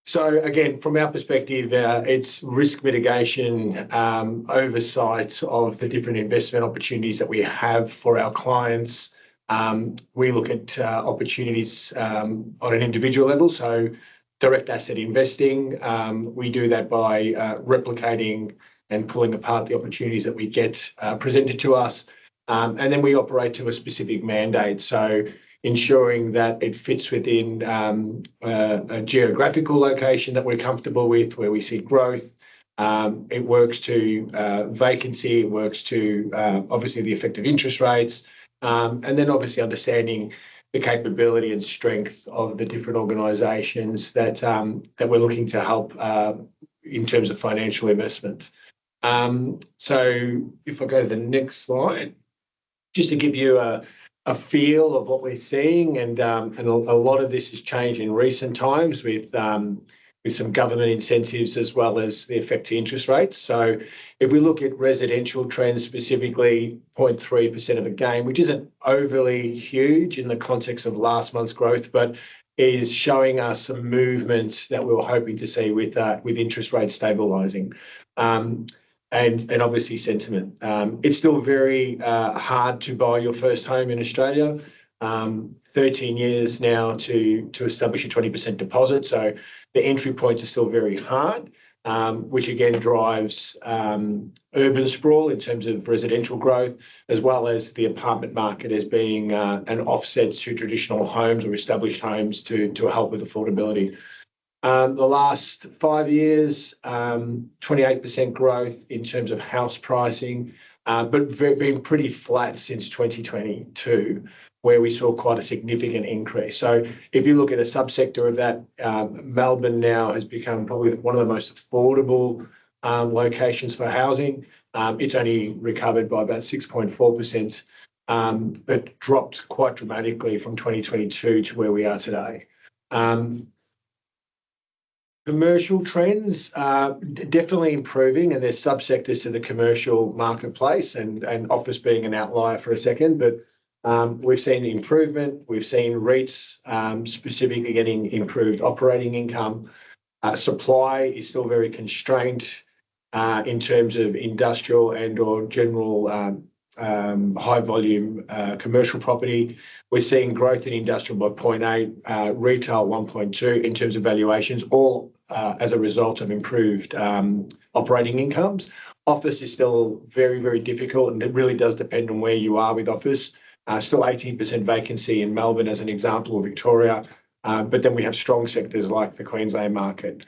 So again, from our perspective, it's risk mitigation, oversight of the different investment opportunities that we have for our clients. We look at opportunities on an individual level, so direct asset investing. We do that by replicating and pulling apart the opportunities that we get presented to us. And then we operate to a specific mandate. So ensuring that it fits within a geographical location that we're comfortable with, where we see growth. It works to vacancy, it works to obviously the effect of interest rates, and then obviously understanding the capability and strength of the different organisations that we're looking to help in terms of financial investment. So if I go to the next slide, just to give you a feel of what we're seeing, and a lot of this has changed in recent times with some government incentives as well as the effect to interest rates. So if we look at residential trends specifically, 0.3% of a gain, which isn't overly huge in the context of last month's growth, but is showing us some movements that we were hoping to see with interest rates stabilising. And obviously sentiment. It's still very hard to buy your first home in Australia. 13 years now to establish a 20% deposit. So the entry points are still very hard, which again drives urban sprawl in terms of residential growth, as well as the apartment market as being an offset to traditional homes or established homes to help with affordability. The last 5 years, 28% growth in terms of house pricing, but been pretty flat since 2022. where we saw quite a significant increase. So if you look at a subsector of that, Melbourne now has become probably one of the most affordable locations for housing. It's only recovered by about 6.4%, but dropped quite dramatically from 2022 to where we are today. Commercial trends are definitely improving, and there's subsectors to the commercial marketplace, and office being an outlier for a second, but we've seen improvement. We've seen REITs specifically getting improved operating income. Supply is still very constrained in terms of industrial and or general high volume commercial property. We're seeing growth in industrial by 0.8, retail 1.2 in terms of valuations, all as a result of improved operating incomes. Office is still very, very difficult, and it really does depend on where you are with office. Still 18% vacancy in Melbourne as an example, of Victoria, but then we have strong sectors like the Queensland market.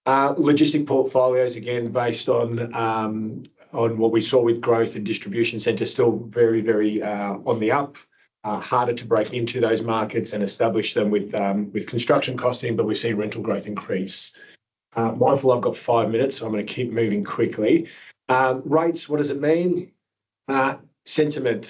Logistic portfolios, again, based on what we saw with growth and distribution centres, still very, very on the up. Harder to break into those markets and establish them with construction costing, but we've seen rental growth increase. Mindful I've got 5 minutes, so I'm going to keep moving quickly. Rates, what does it mean? Sentiment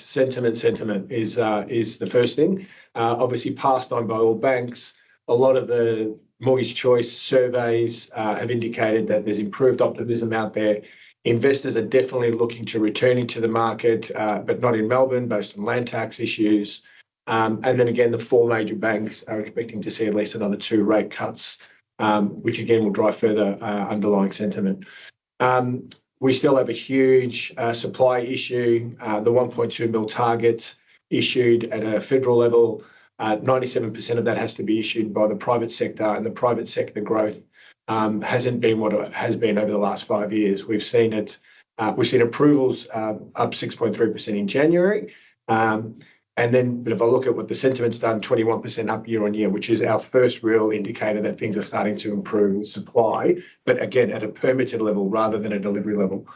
is the first thing. Obviously passed on by all banks. A lot of the mortgage choice surveys have indicated that there's improved optimism out there. Investors are definitely looking to return into the market, but not in Melbourne, based on land tax issues. And then again, the 4 major banks are expecting to see at least another 2 rate cuts, which again will drive further underlying sentiment. We still have a huge supply issue. The 1.2 mil target issued at a federal level, 97% of that has to be issued by the private sector, and the private sector growth hasn't been what it has been over the last 5 years. We've seen approvals up 6.3% in January. And then, but if I look at what the sentiment's done, 21% up year on year, which is our first real indicator that things are starting to improve with supply, but again, at a permitted level rather than a delivery level.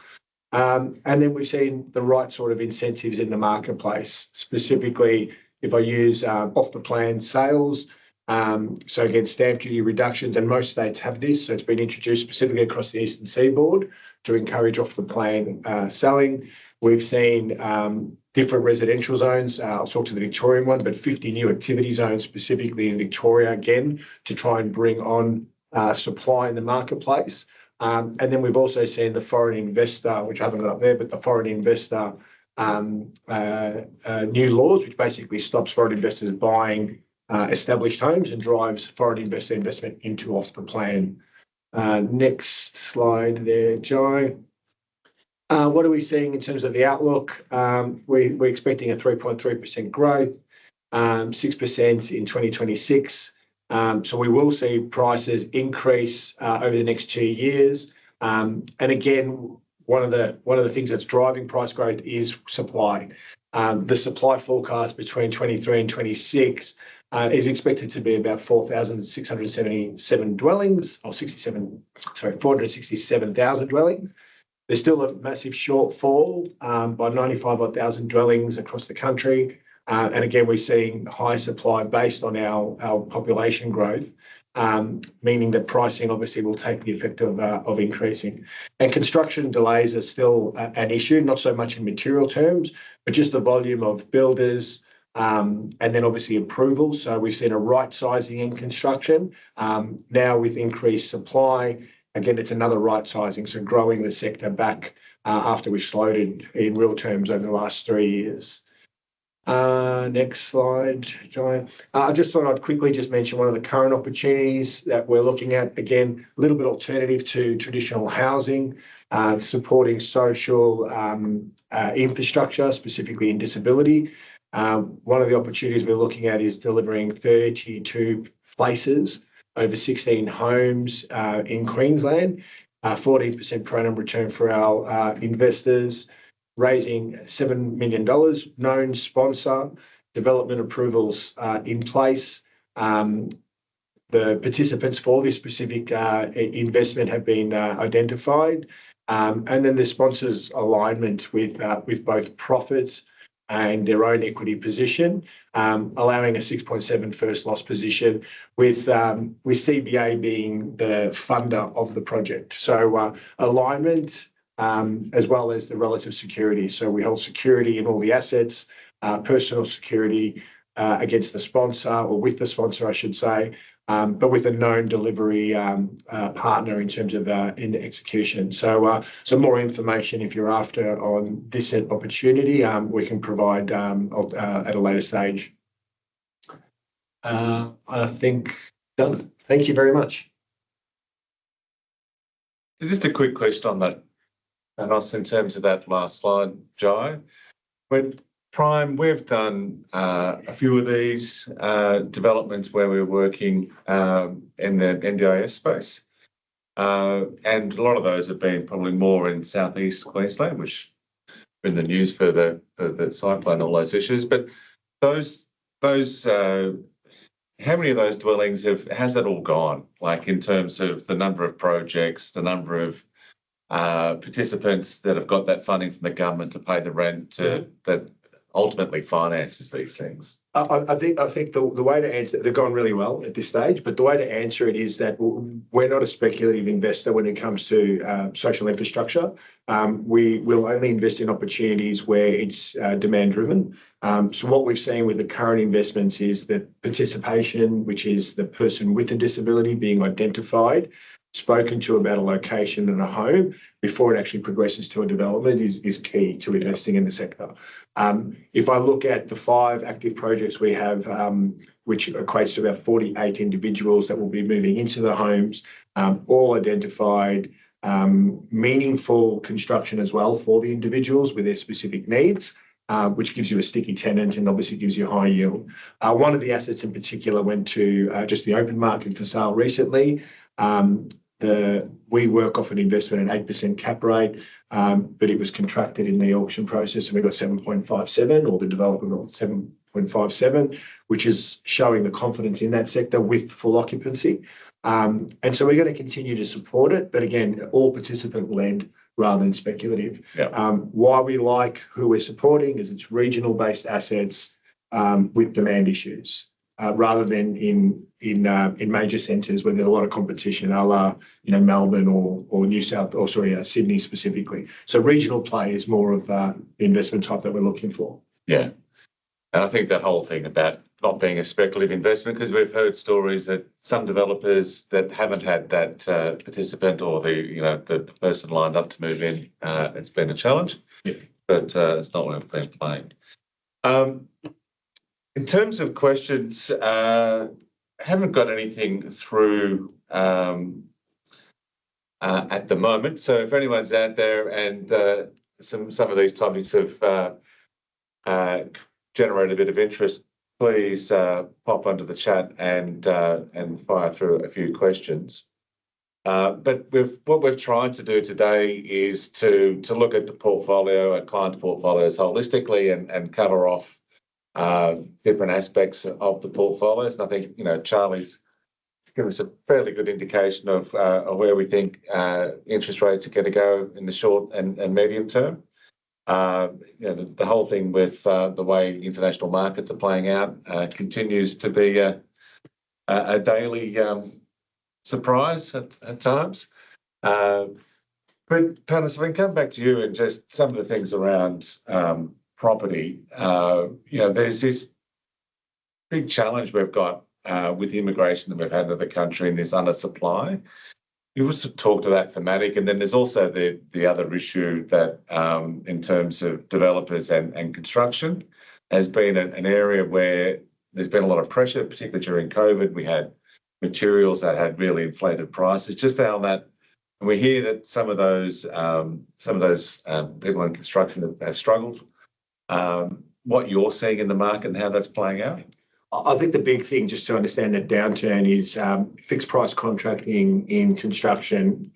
And then we've seen the right sort of incentives in the marketplace, specifically if I use off the plan sales. So again, stamp duty reductions, and most states have this. So it's been introduced specifically across the Eastern Seaboard to encourage off the plan selling. We've seen different residential zones. I'll talk to the Victorian one, but 50 new activity zones specifically in Victoria, again, to try and bring on supply in the marketplace. And then we've also seen the foreign investor, which I haven't got up there, but the foreign investor new laws, which basically stops foreign investors buying established homes and drives foreign investor investment into off the plan. Next slide there, Joe. What are we seeing in terms of the outlook? We're expecting a 3.3% growth, 6% in 2026. So we will see prices increase over the next 2 years. And again, one of the things that's driving price growth is supply. The supply forecast between 23 and 26 is expected to be about 4,677 dwellings, or 467,000 dwellings. There's still a massive shortfall by 95,000 dwellings across the country. And again, we're seeing high supply based on our population growth, meaning that pricing obviously will take the effect of increasing. And construction delays are still an issue, not so much in material terms, but just the volume of builders and then obviously approvals. So we've seen a right sizing in construction. Now with increased supply, again, it's another right sizing, so growing the sector back after we've slowed in real terms over the last 3 years. Next slide, Joanne. I just thought I'd quickly just mention one of the current opportunities that we're looking at. Again, a little bit alternative to traditional housing, supporting social infrastructure, specifically in disability. One of the opportunities we're looking at is delivering 32 places, over 16 homes in Queensland, 14% per annum return for our investors, raising $7 million, known sponsor, development approvals in place. The participants for this specific investment have been identified. And then the sponsors' alignment with both profits and their own equity position, allowing a 6.7 first loss position, with CBA being the funder of the project. So alignment as well as the relative security. So we hold security in all the assets, personal security against the sponsor, or with the sponsor, I should say, but with a known delivery partner in terms of in execution. So more information if you're after on this opportunity, we can provide at a later stage. I think done. Thank you very much. Just a quick question on that, and also in terms of that last slide, Jai. When Prime, we've done a few of these developments where we're working in the NDIS space. And a lot of those have been probably more in southeast Queensland, which in the news for the cyclone, all those issues. But those how many of those dwellings has that all gone? Like in terms of the number of projects, the number of participants that have got that funding from the government to pay the rent that ultimately finances these things? I think the way to answer it, they've gone really well at this stage, but the way to answer it is that we're not a speculative investor when it comes to social infrastructure. We will only invest in opportunities where it's demand driven. So what we've seen with the current investments is that participation, which is the person with a disability being identified, spoken to about a location and a home before it actually progresses to a development, is key to investing in the sector. If I look at the 5 active projects we have, which equates to about 48 individuals that will be moving into the homes, all identified, meaningful construction as well for the individuals with their specific needs, which gives you a sticky tenant and obviously gives you high yield. One of the assets in particular went to just the open market for sale recently. We work off an investment at 8% cap rate, but it was contracted in the auction process, and we got 7.57, or the developer got 7.57, which is showing the confidence in that sector with full occupancy. And so we're going to continue to support it, but again, all participant led rather than speculative. Yeah. Why we like who we're supporting is it's regional based assets with demand issues. Rather than in major centres where there's a lot of competition, a la Melbourne or Sydney specifically. So regional play is more of the investment type that we're looking for. Yeah, and I think that whole thing about not being a speculative investment, because we've heard stories that some developers that haven't had that participant or the person lined up to move in, it's been a challenge. Yeah. But it's not what we've been playing. In terms of questions, haven't got anything through at the moment. So if anyone's out there and some of these topics have generated a bit of interest, please pop onto the chat and fire through a few questions. But what we've tried to do today is to look at the portfolio, at client portfolios holistically, and cover off different aspects of the portfolios. And I think, Charlie's given us a fairly good indication of where we think interest rates are going to go in the short and medium term. The whole thing with the way international markets are playing out continues to be a daily surprise at times. But Panos, if I can come back to you and just some of the things around property, there's this big challenge we've got with the immigration that we've had into the country and this undersupply. You also talk to that thematic, and then there's also the other issue that in terms of developers and construction has been an area where there's been a lot of pressure, particularly during COVID. We had materials that had really inflated prices. Just how that, and we hear that some of those people in construction have struggled. What you're seeing in the market and how that's playing out? I think the big thing, just to understand that downturn, is fixed price contracting in construction.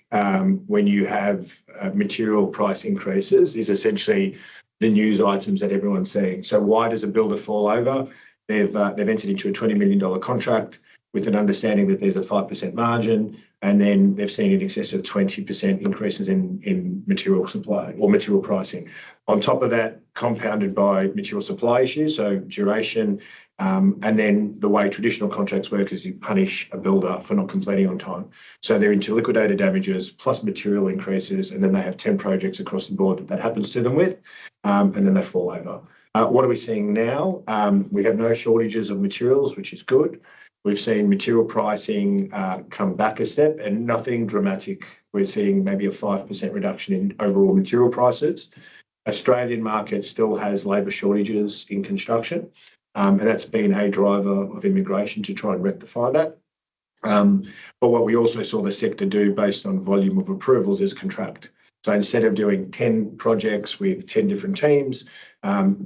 When you have material price increases, is essentially the news items that everyone's seeing. So why does a builder fall over? They've entered into a $20 million contract with an understanding that there's a 5% margin. And then they've seen in excess of 20% increases in material supply or material pricing. On top of that, compounded by material supply issues, so duration, and then the way traditional contracts work is you punish a builder for not completing on time. So they're into liquidated damages plus material increases, and then they have 10 projects across the board that happens to them with, and then they fall over. What are we seeing now? We have no shortages of materials, which is good. We've seen material pricing come back a step and nothing dramatic. We're seeing maybe a 5% reduction in overall material prices. Australian market still has labour shortages in construction, and that's been a driver of immigration to try and rectify that. But what we also saw the sector do based on volume of approvals is contract. So instead of doing 10 projects with 10 different teams,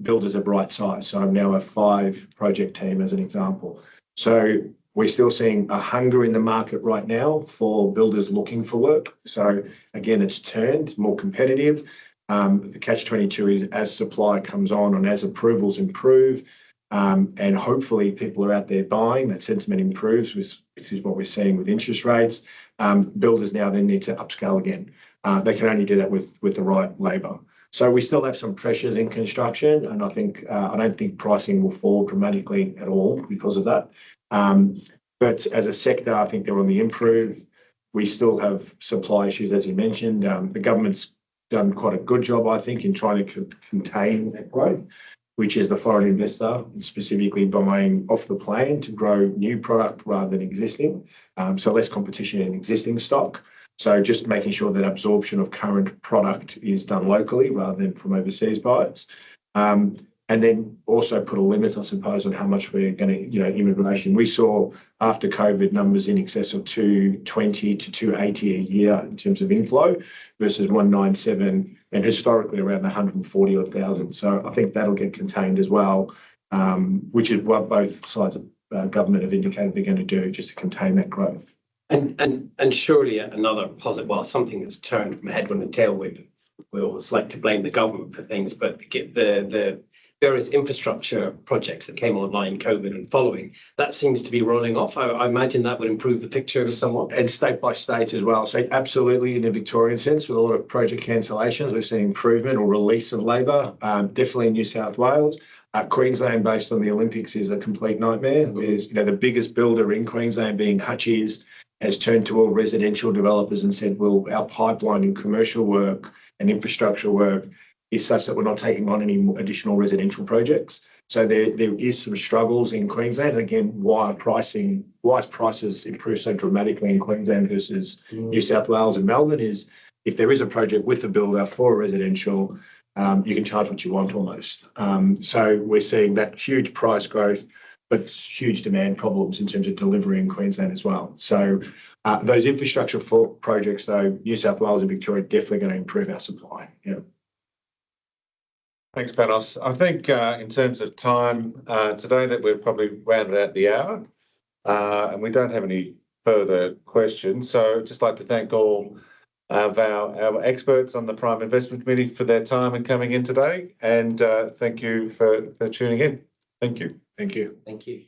builders are right size. So I'm now a 5 project team as an example. So we're still seeing a hunger in the market right now for builders looking for work. So again, it's turned more competitive. The catch-22 is as supply comes on and as approvals improve, and hopefully people are out there buying, that sentiment improves, which is what we're seeing with interest rates. Builders now then need to upscale again. They can only do that with the right labour. So we still have some pressures in construction, and I don't think pricing will fall dramatically at all because of that. But as a sector, I think they're on the improve. We still have supply issues, as you mentioned. The government's done quite a good job, I think, in trying to contain that growth, which is the foreign investor specifically buying off the plan to grow new product rather than existing. So less competition in existing stock. So just making sure that absorption of current product is done locally rather than from overseas buyers. And then also put a limit, I suppose, on how much we're going to, immigration. We saw after COVID numbers in excess of 220 to 280 a year in terms of inflow versus 197 and historically around 140,000. So I think that'll get contained as well, which is what both sides of government have indicated they're going to do just to contain that growth. And surely another positive, well, something that's turned from a headwind and tailwind. We always like to blame the government for things, but the various infrastructure projects that came online, COVID and following, that seems to be rolling off. I imagine that would improve the picture somewhat. And state by state as well. So absolutely in a Victorian sense, with a lot of project cancellations, we've seen improvement or release of labour, definitely in New South Wales. Queensland, based on the Olympics, is a complete nightmare. There's, the biggest builder in Queensland being Hutchies has turned to all residential developers and said, well, our pipeline in commercial work and infrastructure work is such that we're not taking on any additional residential projects. So there is some struggles in Queensland. And again, why prices improve so dramatically in Queensland versus New South Wales and Melbourne is if there is a project with a builder for a residential, you can charge what you want almost. So we're seeing that huge price growth, but huge demand problems in terms of delivery in Queensland as well. So those infrastructure projects, though, New South Wales and Victoria are definitely going to improve our supply. Yeah. Thanks, Panos. I think in terms of time today that we've probably rounded out the hour and we don't have any further questions. So I'd just like to thank all of our experts on the Prime Investment Committee for their time and coming in today. And thank you for tuning in. Thank you. Thank you. Thank you.